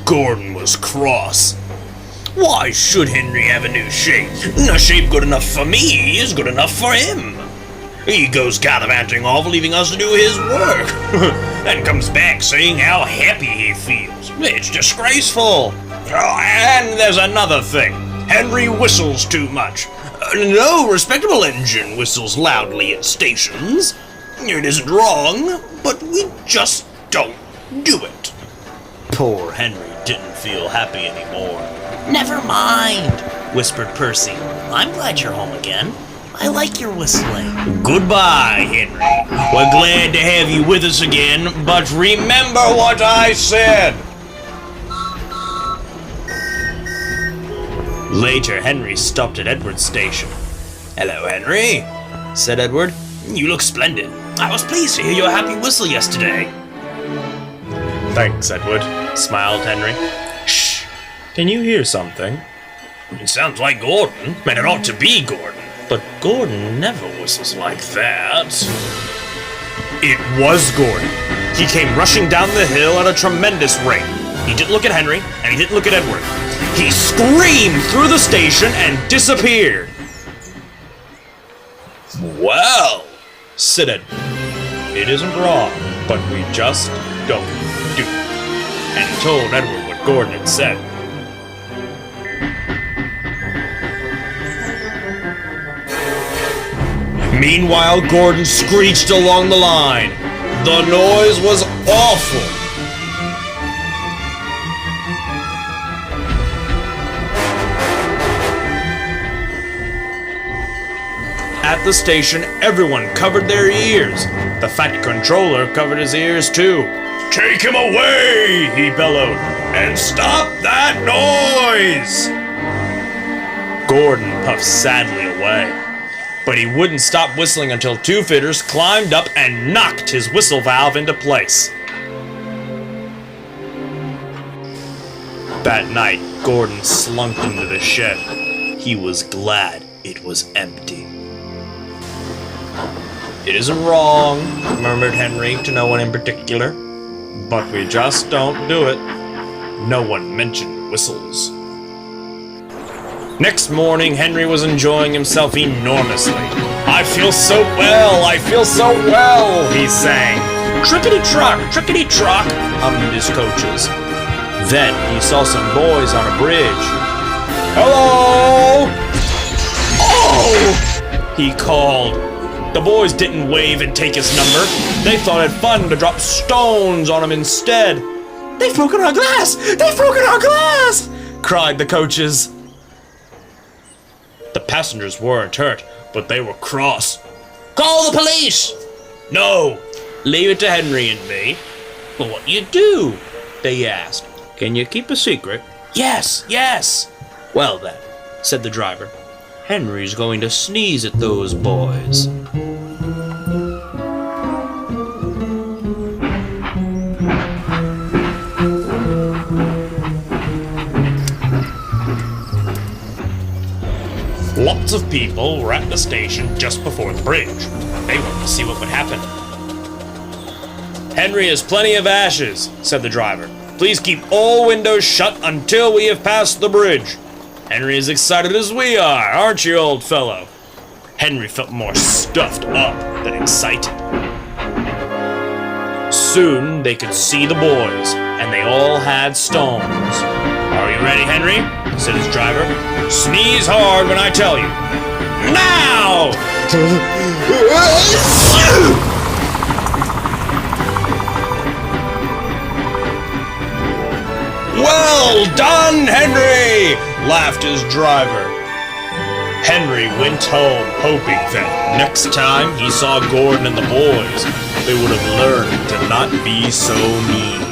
Gordon was cross. Why should Henry have a new shape? A shape good enough for me is good enough for him. He goes gallivanting off, leaving us to do his work, and comes back saying how happy he feels. It's disgraceful. Oh, and there's another thing. Henry whistles too much. No respectable engine whistles loudly at stations. It isn't wrong, but we just don't do it. Poor Henry didn't feel happy anymore. Never mind, whispered Percy. I'm glad you're home again. I like your whistling. Goodbye, Henry. We're glad to have you with us again, but remember what I said. Later, Henry stopped at Edward's station. Hello, Henry, said Edward. You look splendid. I was pleased to hear your happy whistle yesterday. Thanks, Edward, smiled Henry. Shh! Can you hear something? It sounds like Gordon, and it ought to be Gordon. But Gordon never whistles like that. It was Gordon. He came rushing down the hill at a tremendous rate. He didn't look at Henry, and he didn't look at Edward. He screamed through the station and disappeared. Well, said Edward, it isn't wrong, but we just don't do it. And he told Edward what Gordon had said. Meanwhile, Gordon screeched along the line. The noise was awful. At the station, everyone covered their ears. The fat controller covered his ears too. Take him away, he bellowed, and stop that noise! Gordon puffed sadly away. But he wouldn't stop whistling until two fidders climbed up and knocked his whistle valve into place. That night, Gordon slunk into the shed. He was glad it was empty. It isn't wrong, murmured Henry to no one in particular, but we just don't do it. No one mentioned whistles. Next morning, Henry was enjoying himself enormously. I feel so well, he sang. Trickety-trock, hummed his coaches. Then he saw some boys on a bridge. Hello! Oh! He called. The boys didn't wave and take his number. They thought it fun to drop stones on him instead. They've broken our glass! They've broken our glass! Cried the coaches. The passengers weren't hurt, but they were cross. Call the police! No, leave it to Henry and me. Well, what do you do? They asked. Can you keep a secret? Yes. Well then, said the driver. Henry's going to sneeze at those boys. Lots of people were at the station just before the bridge. They wanted to see what would happen. Henry has plenty of ashes, said the driver. Please keep all windows shut until we have passed the bridge. Henry is excited as we are, aren't you, old fellow? Henry felt more stuffed up than excited. Soon they could see the boys, and they all had stones. Are you ready, Henry? Said his driver. Sneeze hard when I tell you. Now! Well done, Henry! Laughed his driver. Henry went home hoping that next time he saw Gordon and the boys, they would have learned to not be so mean.